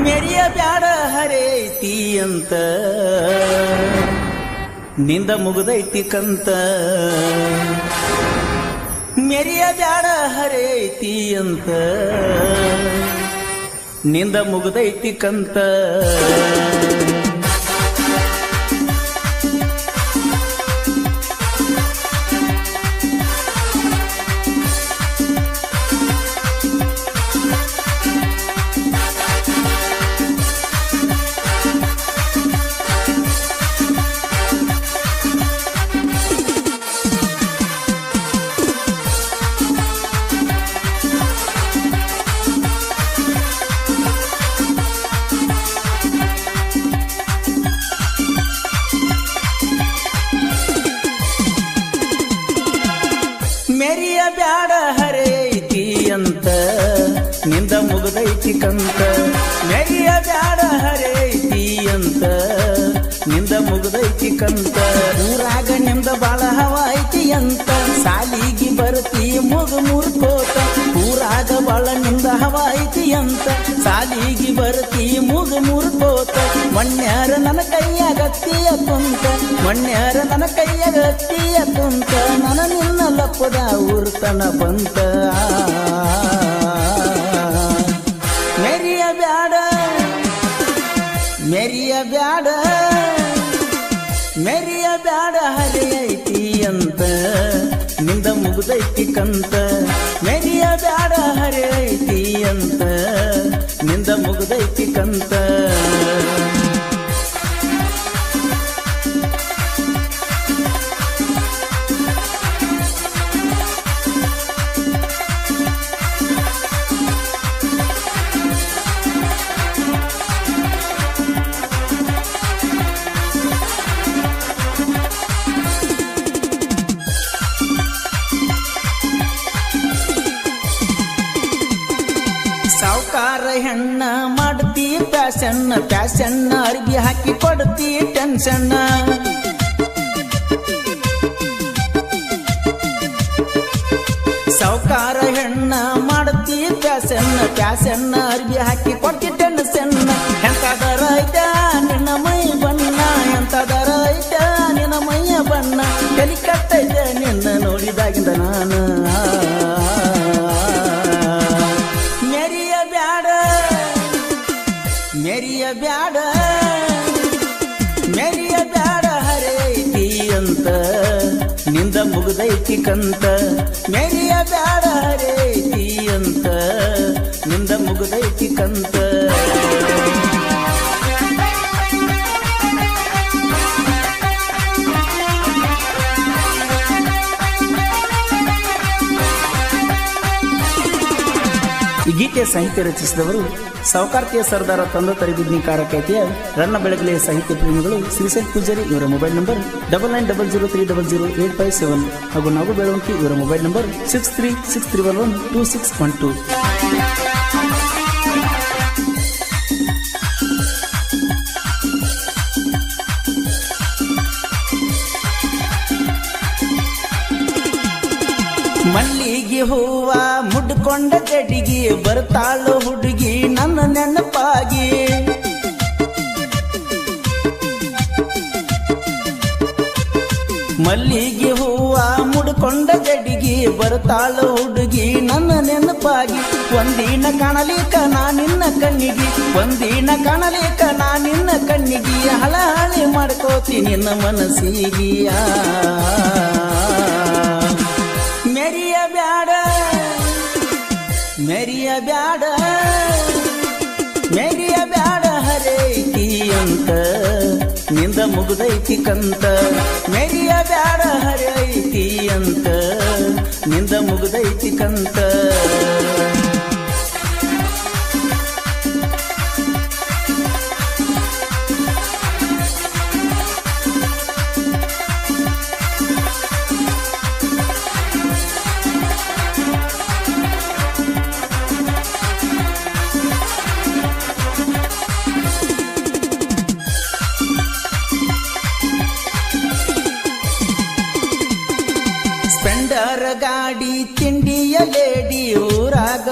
ಮೆರಿಯ ಬ್ಯಾಡ ಹರೇತಿ ಅಂತ ನಿಂದ ಮುಗ್ದೈತಿ ಕಂತ ಮೆರಿಯ ಬ್ಯಾಡ ಹರೇತಿ ಅಂತ ನಿಂದ ಮುಗ್ದೈತಿ ಕಂತ ಮೆರಿಯ ಬ್ಯಾಡ ಹರೇತಿ ಅಂತ ನಿಂದ ಮುಗ್ದೈತಿ ಕಂತ ಮೆರಿಯ ಬ್ಯಾಡ ಹರೇತಿ ಅಂತ ನಿಂದ ಮುಗ್ದೈತಿ ಕಂತ ಊರಾಗ ನಿಂದ ಬಾಳ ಹವ ಐತಿ ಅಂತ ಸಾಲಿಗೆ ಬರ್ತಿ ಮುರ್ಕೋತ ಊರಾಗ ಬಾಳ ನಿಂದ ಹವ ಐತಿ ಅಂತ ಸಾಲಿಗೆ ಬರ್ತಿ ಮುರ್ಕೋತ ಮಣ್ಯಾರ ನನ್ನ ಕೈಯಾಗತ್ತಿಯ ಕುಂತ ಮಣ್ಯಾರ ನನ್ನ ಕೈಯಾಗತ್ತಿಯ ಕುಂತ ನನ್ನ ನಿನ್ನ ಲಪ್ಪದ ಊರ್ತನ ಬಂತ ಮೆರಿಯ ಬ್ಯಾಡ ಮೆರಿಯ ಬ್ಯಾಡ ಮೆರಿಯ ಬ್ಯಾಡ ಹರಿಯೈತಿ ಅಂತ ನಿಂದ ಮುಗ್ದೈತಿ ಕಂತ ಮೆರಿಯ ಬ್ಯಾಡ ಹರಿಯೈತಿ ಅಂತ ನಿಂದ ಮುಗ್ದೈತಿ ಕಂತ ಸಾವುಕಾರ ಹೆಣ್ಣ ಮಾಡ್ತಿ ಪ್ಯಾಶನ್ ಅರ್ಬಿ ಹಾಕಿ ಕೊಡ್ತಿ ಟೆನ್ಷನ್ ಸಾವುಕಾರ ಹೆಣ್ಣ ಮಾಡ್ತಿ ಪ್ಯಾಶನ್ ಅರ್ಬಿ ಹಾಕಿ ಕೊಡ್ತಿ ಟೆನ್ಷನ್ ಎಂತದರ ಐತ ನಿನ್ನ ಮೈ ಬಣ್ಣ ಎಂತದರ ಐತ ನಿನ್ನ ಮೈಯ ಬಣ್ಣ ತಲಿ ಕಟ್ಟೈತೆ ನಿನ್ನ ನೋಡಿದಾಗಿಂದ ನಾನು ಮೆರಿಯ ಬ್ಯಾಡ ಮೆರಿಯ ಬ್ಯಾಡ ಹರೇತಿ ಅಂತ ನಿಂದ ಮುಗ್ದೈತಿ ಕಂತ ಮೆರಿಯ ಬ್ಯಾಡ ಹರೇತಿ ಅಂತ ನಿಂದ ಮುಗ್ದೈತಿ ಕಂತ ಈ ಗೀತೆಯ ಸಾಹಿತ್ಯ ರಚಿಸಿದವರು ಸಾವುಕಾರ್ತಿಯ ಸರ್ದಾರ ತಂದ ತರಿಬಿದ್ನಿ ಕಾರಕೈತಿಯ ರನ್ನ ಬೆಳಗಲಿಯ ಸಾಹಿತ್ಯ ಪ್ರೇಮಿಗಳು ಶ್ರೀಶೈಲ್ ಪೂಜಾರಿ ಇವರ ಮೊಬೈಲ್ ನಂಬರ್ 9990300857 ಹಾಗೂ ನಾಗು ಬೆಳವಂಕಿ ಇವರ ಮೊಬೈಲ್ ನಂಬರ್ 6363112612. ಮಲ್ಲಿಗೆ ಹೂವ ಮುಡ್ಕೊಂಡ ಜಡಿಗೆ ಬರ್ತಾಳು ಹುಡುಗಿ ನನ್ನ ನೆನಪಾಗಿ ಮಲ್ಲಿಗೆ ಹೂವ ಮುಡ್ಕೊಂಡ ಜಡಿಗೆ ಬರ್ತಾಳು ಹುಡುಗಿ ನನ್ನ ನೆನಪಾಗಿ ಒಂದಿನ ಕಾಣಲಿಕ್ಕ ನಾ ನಿನ್ನ ಕಣ್ಣಿಗೆ ಒಂದಿನ ಕಾಣಲಿಕ್ಕ ನಾ ನಿನ್ನ ಕಣ್ಣಿಗೆ ಹಳಹಳಿ ಮಾಡ್ಕೋತಿ ನಿನ್ನ ಮನಸ್ಸಿಗಿಯ ಮೆರಿಯ ಬ್ಯಾಡ ಮೆರಿಯ ಬ್ಯಾಡ ಹರೇತಿ ಅಂತ ನಿಂದ ಮುಗ್ದೈತಿ ಕಂತ ಮೆರಿಯ ಬ್ಯಾಡ ಹರೇತಿ ಅಂತ ನಿಂದ ಮುಗ್ದೈತಿ ಕಂತ ಗಾಡಿ ತಿಂಡಿಯ ಲೇಡಿ ಊರಾಗ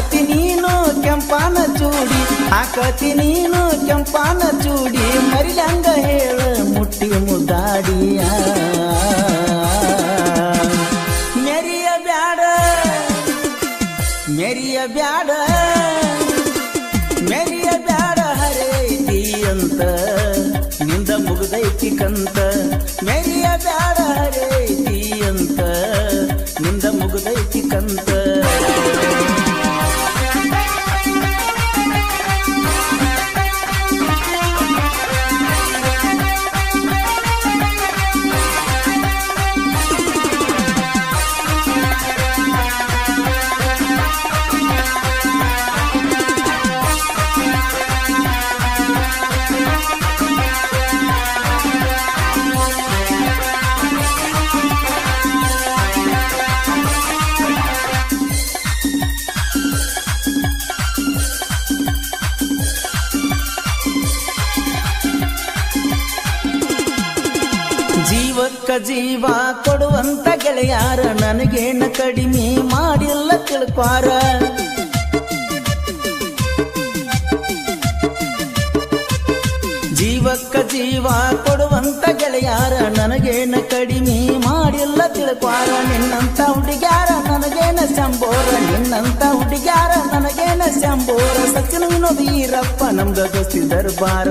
ಹಾಕತಿ ನೀನು ಕೆಂಪಾನ ಚೂಡಿ ಹಾಕತಿ ನೀನು ಕೆಂಪಾನ ಚೂಡಿ ಮರಿಲಂಗ ಹೇಳ ಮುಟ್ಟಿ ಮುದ್ದಾಡಿಯ ಮೆರಿಯ ಬ್ಯಾಡ ಮೆರಿಯ ಬ್ಯಾಡ ಮೆರಿಯ ಬ್ಯಾಡ ಹರೇತಿ ಅಂತ ನಿಂದ ಮುಗ್ದೈತಿ ಕಂತ ಮೆರಿಯ ಬ್ಯಾಡ ಹರೇತಿ ಅಂತ ನಿಂದ ಮುಗ್ದೈತಿ ಕಂತ ಜೀವಕ್ಕ ಜೀವ ಕೊಡುವಂತ ಗೆಳೆಯಾರ ನನಗೇನ ಕಡಿಮೆ ಮಾಡಿಲ್ಲ ತಿಳ್ಕ್ವಾರ ಜೀವಕ್ಕ ಜೀವ ಕೊಡುವಂತ ಗೆಳೆಯಾರ ನನಗೇನ ಕಡಿಮೆ ಮಾಡಿಲ್ಲ ತಿಳ್ಕ್ವಾರ ನಿನ್ನಂತ ಹುಡುಗ್ಯಾರ ನನಗೇನ ಶಂಬೋರ ನಿನ್ನಂತ ಹುಡುಗ್ಯಾರ ನನಗೇನ ಶಂಬೋರ ಸಚಿನ ವಿನೋದ್ ಈರಪ್ಪ ನಮ್ಗ ದೋಸ್ತಿ ದರ್ಬಾರ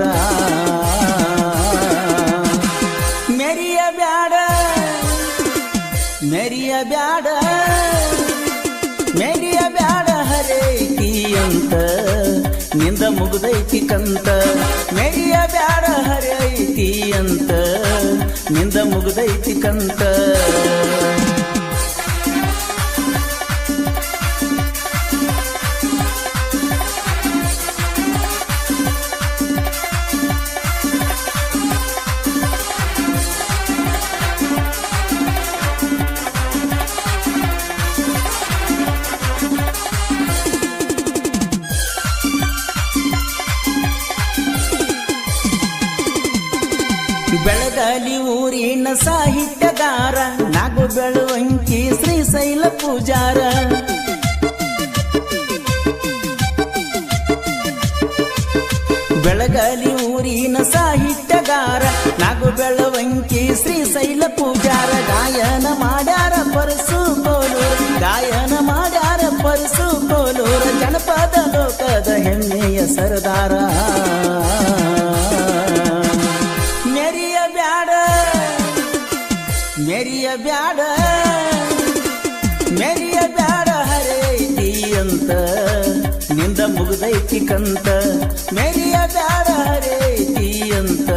ಮೆರಿಯ ಬ್ಯಾಡ ಮೆರಿಯ ಬ್ಯಾಡ ಮೆರಿಯ ಬ್ಯಾಡ ಹರೇತಿ ಅಂತ ನಿಂದ ಮುಗ್ದೈತಿ ಕಂತ ಮೆರಿಯ ಬ್ಯಾಡ ಹರೇತಿ ಅಂತ ನಿಂದ ಮುಗ್ದೈತಿ ಕಂತ ಬೆಳಗಾಲಿ ಊರಿನ ಸಾಹಿತ್ಯಗಾರ ನಾಗು ಬೆಳುವಂಕಿ ಶ್ರೀಶೈಲ ಪೂಜಾರ ಬೆಳಗಾಲಿ ಊರಿನ ಸಾಹಿತ್ಯಗಾರ ನಾಗು ಬೆಳುವಂಕಿ ಶ್ರೀಶೈಲ ಪೂಜಾರ ಗಾಯನ ಮಾಡ್ಯಾರ ಪರಸು ಕೋಲೂರು ಗಾಯನ ಮಾಡ್ಯಾರ ಪರಸು ಕೋಲೂರು ಜನಪದ ಲೋಕದ ಹೆಮ್ಮೆಯ ಸರದಾರ ಮೆರಿಯ ಬ್ಯಾಡ ಮೆರಿಯ ಬ್ಯಾಡ ಮೆರಿಯ ಬ್ಯಾಡ ಹರೇತಿ ಅಂತ ನಿಂದ ಮುಗ್ದೈತಿ ಕಂತ ಮೆರಿಯ ಬ್ಯಾಡ ಹರೇತಿ ಅಂತ